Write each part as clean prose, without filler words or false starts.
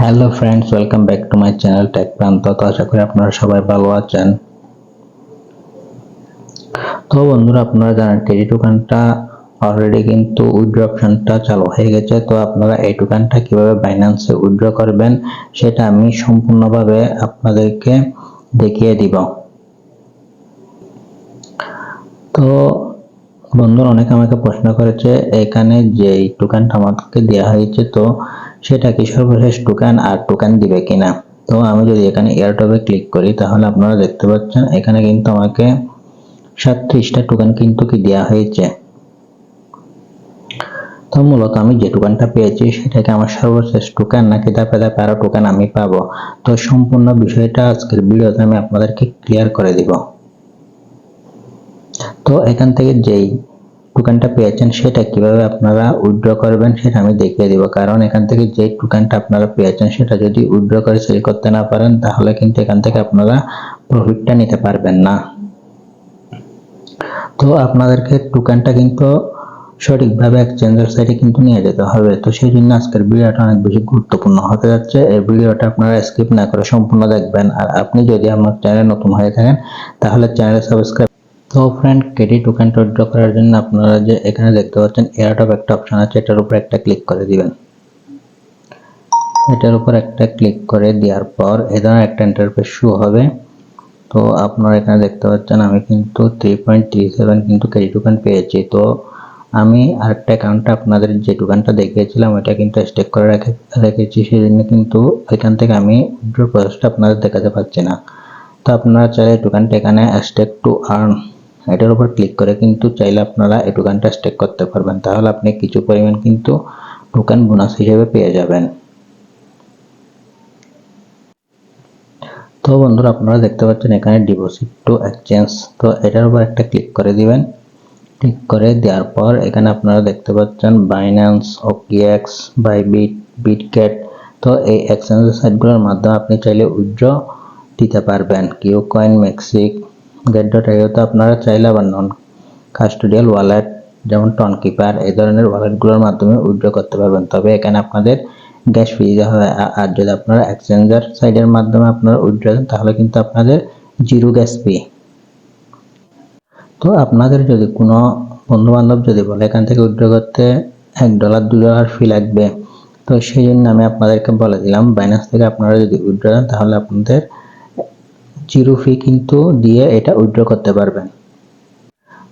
Hello friends, welcome back to my channel Tech Pranto. তো আশা করি আপনারা সবাই ভালো আছেন। তো বন্ধুরা, আপনারা জানেন ক্রেডিট টোকেনটা অলরেডি কিন্তু উইথড্র অপশনটা চালু হয়ে গেছে। তো আপনারা এই টোকেনটা কিভাবে বাইন্যান্সে উইথড্র করবেন সেটা আমি সম্পূর্ণভাবে আপনাদেরকে দেখিয়ে দিব। তো বন্ধুরা, অনেকে আমাকে প্রশ্ন করেছে এখানে যে টোকেনটা আমাকে দেওয়া হয়েছে তো সেটা কি সর্বশেষ টোকেন আর টোকেন দিবে কিনা। তো আমি যদি এখানে এয়ারড্রপে ক্লিক করি তাহলে আপনারা দেখতে পাচ্ছেন এখানে কিন্তু আমাকে 37টা টোকেন কিন্তু কি দেওয়া হয়েছে। তো মূলত আমি যে টোকেনটা পেয়েছি সেটাকে আমার সর্বশেষ টোকেন নাকি ধাপে ধাপে আরো টোকেন আমি পাবো। তো সম্পূর্ণ বিষয়টা আজকের ভিডিওতে আমি আপনাদেরকে ক্লিয়ার করে দিব। তো এখান থেকে যেই টোকেনটা পেয়েছেন সেটা কিভাবে আপনারা উইথড্র করবেন সেটা আমি দেখিয়ে দিব। কারণ এখান থেকে যে টোকেনটা আপনারা পেয়েছেন সেটা যদি উইথড্র করে সেল করতে না পারেন তাহলে কিন্তু এখান থেকে আপনারা প্রফিটটা নিতে পারবেন না। তো আপনাদেরকে টোকেনটা কিন্তু সঠিকভাবে এক্সচেঞ্জের সাইটে কিন্তু নিয়ে যেতে হবে। তো সেই জন্য আজকের ভিডিওটা অনেক বেশি গুরুত্বপূর্ণ হতে যাচ্ছে। এই ভিডিওটা আপনারা স্কিপ না করে সম্পূর্ণ দেখবেন। আর আপনি যদি আমার চ্যানেলে নতুন হয়ে থাকেন তাহলে চ্যানেলে সাবস্ক্রাইব। তো ফ্রেন্ড, ক্রেডিট টোকেনটা উইথড্র করার জন্য আপনারা যে এখানে দেখতে পাচ্ছেন এয়ারড্রপ একটা অপশন আছে, এটার উপর একটা ক্লিক করে দিবেন। এটার উপর একটা ক্লিক করে দেওয়ার পর এই ধরনের একটা ইন্টারফেস শো হবে। তো আপনারা এখানে দেখতে পাচ্ছেন আমি কিন্তু 3.37 কিন্তু ক্রেডিট টোকেন পেয়েছি। তো আমি আরেকটা অ্যাকাউন্টে আপনাদের যে টোকেনটা দেখিয়েছিলাম ওটা কিন্তু স্টেক করে রেখেছি, সেই জন্য কিন্তু এখান থেকে আমি উইথড্র প্রসেসটা আপনাদের দেখাতে পাচ্ছি না। তো আপনারা চাইলে টোকেনটা এখানে স্টেক টু আর্ন এটার উপর ক্লিক করে কিন্তু চাইলে আপনারা এই টোকেনটা স্টেক করতে পারবেন। তাহলে আপনি কিছু পরিমাণ কিন্তু টোকেন বোনাস হিসেবে পেয়ে যাবেন। তো বন্ধুরা, আপনারা দেখতে পাচ্ছেন এখানে ডিপোজিট টু এক্সচেঞ্জ, তো এটার উপর একটা ক্লিক করে দিবেন। ক্লিক করে দেওয়ার পর এখানে আপনারা দেখতে পাচ্ছেন বাইন্যান্স, ওকেএক্স, বাইবিট, বিটগেট। তো এই এক্সচেঞ্জের সাইটগুলোর মাধ্যমে আপনি চাইলে উইথড্র দিতে পারবেন। কিউকয়েন, মেক্সিক, গেট.io তে আপনারা চাইলে আবার নন কাস্টোডিয়াল ওয়ালেট যেমন টনকিপার এই ধরনের ওয়ালেটগুলোর মাধ্যমে উইথড্র করতে পারবেন। তবে এখানে আপনাদের গ্যাস ফি দিতে হবে। আর যদি আপনারা এক্সচেঞ্জার সাইটের মাধ্যমে আপনারা উইথড্র দেন তাহলে কিন্তু আপনাদের জিরো গ্যাস ফি। তো আপনাদের যদি কোনো বন্ধু বান্ধব যদি বলে এখান থেকে উইথড্র করতে $1 $2 ফি লাগবে, তো সেই জন্য আমি আপনাদেরকে বলে দিলাম বাইন্যান্স থেকে আপনারা যদি উইথড্র দেন তাহলে আপনাদের জিরো ফি কিন্তু দিয়ে এটা উইথড্র করতে পারবেন।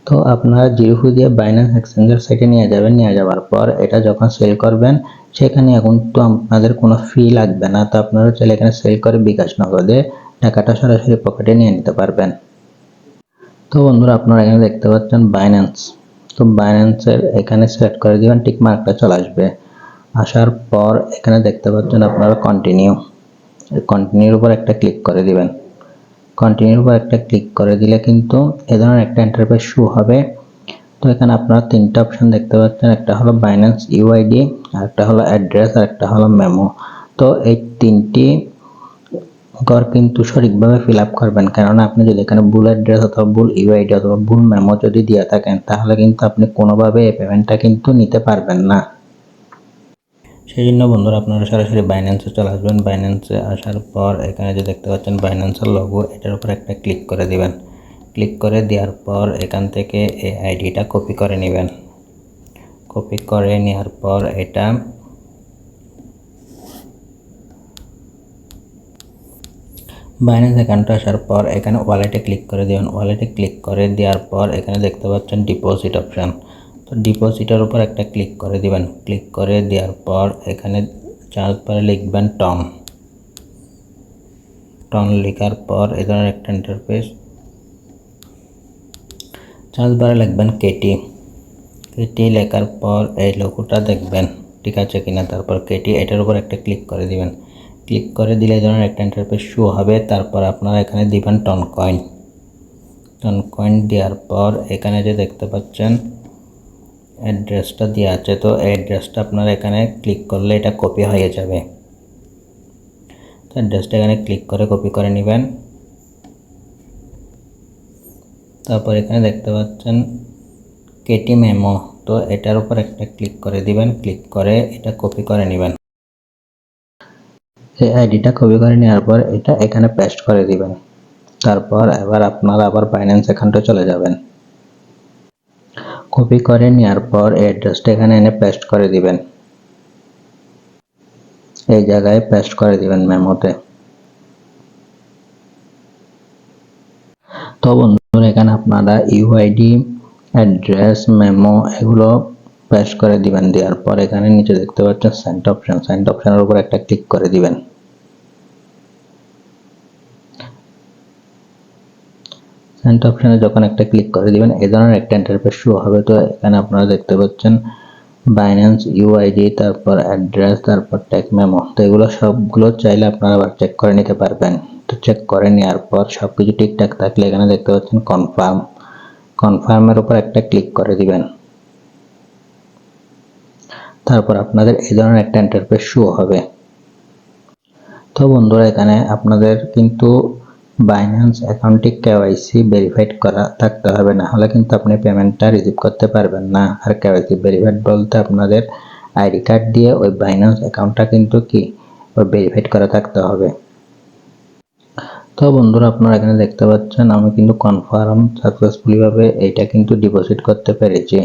তো আপনারা জিরো ফি দিয়ে বাইন্যান্স এক্সচেঞ্জের সাইটে নিয়ে যাবেন। নিয়ে যাওয়ার পর এটা যখন সেল করবেন সেখানে এখন তো আপনাদের কোনো ফি লাগবে না। তো আপনারা চাইলে এখানে সেল করে বিকাশ নগদে টাকাটা সরাসরি পকেটে নিয়ে নিতে পারবেন। তো বন্ধুরা, আপনারা এখানে দেখতে পাচ্ছেন বাইন্যান্স। তো বাইন্যান্সের এখানে সিলেক্ট করে দিবেন, টিক মার্কটা চলে আসবে। আসার পর এখানে দেখতে পাচ্ছেন আপনারা কন্টিনিউ, কন্টিনিউর উপর একটা ক্লিক করে দিবেন। কন্টিনিউর উপর একটা ক্লিক করে দিলে কিন্তু এ ধরনের একটা ইন্টারফেস শো হবে। তো এখানে আপনারা তিনটা অপশন দেখতে পাচ্ছেন, একটা হলো বাইন্যান্স ইউআইডি, আরেকটা হলো অ্যাড্রেস, আর একটা হলো মেমো। তো এই তিনটি ঘর কিন্তু সঠিকভাবে ফিল আপ করবেন, কেননা আপনি যদি এখানে ভুল অ্যাড্রেস অথবা ভুল ইউআইডি অথবা ভুল মেমো যদি দিয়ে থাকেন তাহলে কিন্তু আপনি কোনোভাবে এই পেমেন্টটা কিন্তু নিতে পারবেন না। সেই জন্য বন্ধুরা, আপনারা সরাসরি বাইন্যান্সে চলে আসবেন। বাইন্যান্সে আসার পর এখানে যে দেখতে পাচ্ছেন বাইন্যান্সের লোগো, এটার উপর একটা ক্লিক করে দিবেন। ক্লিক করে দেওয়ার পর এখান থেকে এই আইডিটা কপি করে নেবেন। কপি করে নেওয়ার পর এটা বাইন্যান্স অ্যাকাউন্টে আসার পর এখানে ওয়ালেটে ক্লিক করে দেবেন। ওয়ালেটে ক্লিক করে দেওয়ার পর এখানে দেখতে পাচ্ছেন ডিপোজিট অপশান। তো ডিপোজিটের উপর একটা ক্লিক করে দিবেন। ক্লিক করে দেওয়ার পর এখানে চার্জ বারে লিখবেন টন। টন লেখার পর এই ধরনের একটা ইন্টারফেস। চার্জ বারে লিখবেন কেটি। কেটি লেখার পর এই লোগোটা দেখবেন ঠিক আছে কিনা, তারপর কেটি এটার উপর একটা ক্লিক করে দিবেন। ক্লিক করে দিলে এই ধরনের একটা ইন্টারফেস শো হবে। তারপর আপনারা এখানে দিবেন টন কয়েন। টন কয়েন দেওয়ার পর এখানে যে দেখতে পাচ্ছেন অ্যাড্রেসটা দেওয়া আছে, তো অ্যাড্রেসটা আপনারা এখানে ক্লিক করলে এটা কপি হয়ে যাবে। তো অ্যাড্রেসটা এখানে ক্লিক করে কপি করে নেবেন। তারপর এখানে দেখতে পাচ্ছেন কেটি মেমো, তো এটার উপর একটা ক্লিক করে দিবেন। ক্লিক করে এটা কপি করে নেবেন। এই আইডিটা কপি করে নেওয়ার পর এটা এখানে পেস্ট করে দিবেন। তারপর এবার আপনারা আবার বাইন্যান্স অ্যাকাউন্টে চলে যাবেন। কপি করে নেওয়ার পর অ্যাড্রেসটা এখানে এনে পেস্ট করে দিবেন। এই জায়গায় পেস্ট করে দিবেন মেমোতে। তো বন্ধুরা এখানে আপনারা ইউআইডি, অ্যাড্রেস, মেমো এগুলো পেস্ট করে দিবেন। দেওয়ার পর এখানে নিচে দেখতে পাচ্ছেন সেন্ড অপশন, সেন্ড অপশনের উপর একটা ক্লিক করে দিবেন। সেন্ড অপশনে যখন একটা ক্লিক করে দিবেন এই ধরনের একটা ইন্টারফেস শো হবে। তো এখানে আপনারা দেখতে পাচ্ছেন বাইন্যান্স ইউআইডি, তারপর অ্যাড্রেস, তারপর ট্যাগ, মেমো। তো এগুলো সবগুলো চাইলে আপনারা আবার চেক করে নিতে পারবেন। তো চেক করে নেওয়ার পর সবকিছু ঠিকঠাক থাকলে এখানে দেখতে পাচ্ছেন কনফার্ম, কনফার্মের উপর একটা ক্লিক করে দিবেন। তারপর আপনাদের এই ধরনের একটা ইন্টারফেস শো হবে। তো বন্ধুরা এখানে আপনাদের কিন্তু বাইন্যান্স অ্যাকাউন্টে কেওয়াইসি ভেরিফাইড করা থাকতে হবে, না হলে কিন্তু আপনি পেমেন্টটা রিসিভ করতে পারবেন না। আর কেওয়াইসি ভেরিফাইড বলতে আপনাদের আইডি কার্ড দিয়ে ওই বাইন্যান্স অ্যাকাউন্টটা কিন্তু কি ওই ভেরিফাইড করা থাকতে হবে। তো বন্ধুরা আপনারা এখানে দেখতে পাচ্ছেন আমি কিন্তু কনফার্ম সাকসেসফুলি ভাবে এটা কিন্তু ডিপোজিট করতে পেরেছি।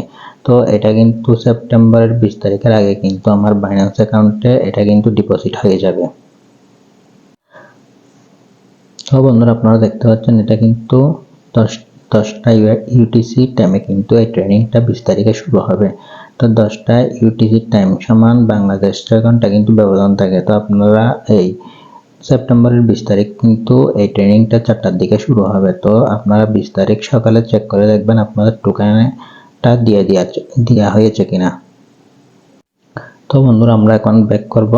তো এটা কিন্তু সেপ্টেম্বরের 20 তারিখের আগে কিন্তু আমার বাইন্যান্স অ্যাকাউন্টে এটা কিন্তু ডিপোজিট হয়ে যাবে। তো বন্ধুরা আপনারা দেখতে পাচ্ছেন এটা কিন্তু 10টা ইউটিসি টাইমে কিন্তু এই ট্রেনিংটা 20 তারিখে শুরু হবে। তো 10টা ইউটিসি টাইম সমান বাংলাদেশ 6 ঘন্টা কিন্তু ব্যবধান থাকে। তো আপনারা এই সেপ্টেম্বরের 20 তারিখ কিন্তু এই ট্রেনিংটা 4টার দিকে শুরু হবে। তো আপনারা 20 তারিখ সকালে চেক করে দেখবেন আপনাদের টোকেনটা দেওয়া হয়েছে কিনা। তো বন্ধুরা আমরা এখন ব্যাক করব।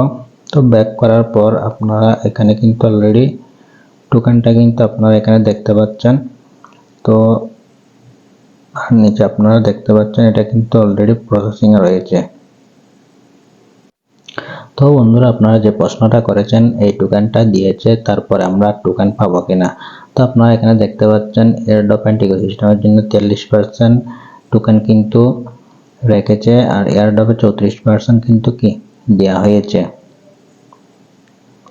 তো ব্যাক করার পর আপনারা এখানে কিন্তু অলরেডি টোকেনটা কিন্তু আপনারা এখানে দেখতে পাচ্ছেন। তো আর নিচে আপনারা দেখতে পাচ্ছেন এটা কিন্তু অলরেডি প্রসেসিং এ রয়েছে। তো বন্ধুরা আপনারা যে প্রশ্নটা করেছেন এই টোকেনটা দিয়েছে, তারপরে আমরা টোকেন পাবো কিনা। তো আপনারা এখানে দেখতে পাচ্ছেন এয়ারড্রপ এন্ড ইকোসিস্টেমের জন্য 43% টোকেন কিন্তু রেখেছে, আর এয়ারড্রপে 34% কিন্তু কি দেওয়া হয়েছে।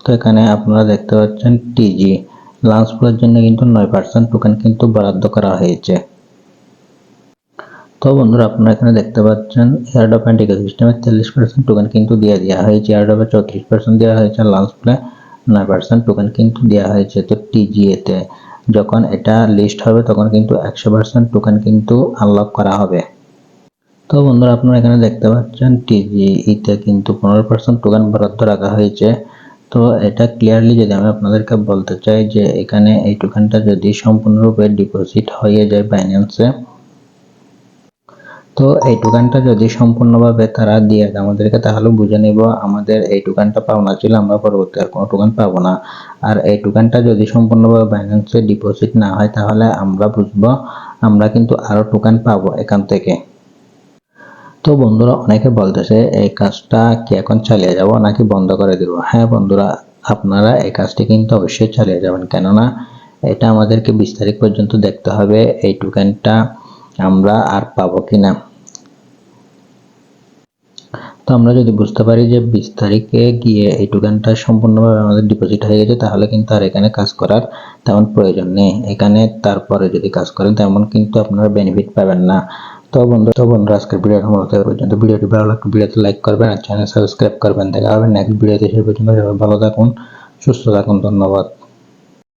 তো এখানে আপনারা দেখতে পাচ্ছেন টিজি লঞ্চ পুলের জন্য কিন্তু 9% টোকেন কিন্তু বরাদ্দ করা হয়েছে। তো বন্ধুরা আপনারা এখানে দেখতে পাচ্ছেন এয়ারড্রপ এন্ড ইকোসিস্টেমে 43% টোকেন কিন্তু দেওয়া হয়েছে, এয়ারড্রপে 34% দেওয়া হয়েছে, লঞ্চ পুলে 9% টোকেন কিন্তু দেওয়া হয়েছে। তো টিজিএ তে যখন এটা লিস্ট হবে তখন কিন্তু 100% টোকেন কিন্তু আনলক করা হবে। তো বন্ধুরা আপনারা এখানে দেখতে পাচ্ছেন টিজিইতে কিন্তু 15% টোকেন বরাদ্দ রাখা হয়েছে। তো এটা ক্লিয়ারলি যদি আমি আপনাদেরকে বলতে চাই যে এখানে এই টোকেনটা যদি সম্পূর্ণরূপে ডিপোজিট হয়ে যায় বাইন্যান্সে, তো এই টোকেনটা যদি সম্পূর্ণভাবে তারা দিয়ে দেয় আমাদেরকে, তাহলে বুঝে নিব আমাদের এই টোকেনটা পাওনা ছিল, আমরা পরবর্তী আর কোনো টোকেন পাবো না। আর এই টোকেনটা যদি সম্পূর্ণভাবে বাইন্যান্সে ডিপোজিট না হয় তাহলে আমরা বুঝবো আমরা কিন্তু আরো টোকেন পাবো এখান থেকে। তো বন্ধুরা অনেকে বলতেছে এই কাজটা কি এখন চালিয়ে যাব নাকি বন্ধ করে দেব। হ্যাঁ বন্ধুরা আপনারা এই কাজটি কিন্তু অবশ্যই চালিয়ে যাবেন, কেননা এটা আমাদেরকে 20 তারিখ পর্যন্ত দেখতে হবে এই টোকেনটা আমরা আর পাবো কিনা। তো আমরা যদি বুঝতে পারি যে 20 তারিখে গিয়ে এই টোকেনটা সম্পূর্ণভাবে আমাদের ডিপোজিট হয়ে গেছে, তাহলে কিন্তু আর এখানে কাজ করার তেমন প্রয়োজন নেই। এখানে তারপরে যদি কাজ করেন তেমন কিন্তু আপনারা বেনিফিট পাবেন না। তো বন্ধুরা আজকের ভিডিওটা মূলত এই পর্যন্ত। ভিডিওটি ভালো লাগলে ভিডিওতে লাইক করবেন আর চ্যানেল সাবস্ক্রাইব করবেন। দেখা হবে নেক্সট ভিডিওতে। সেই পর্যন্ত ভালো থাকুন, সুস্থ থাকুন, ধন্যবাদ।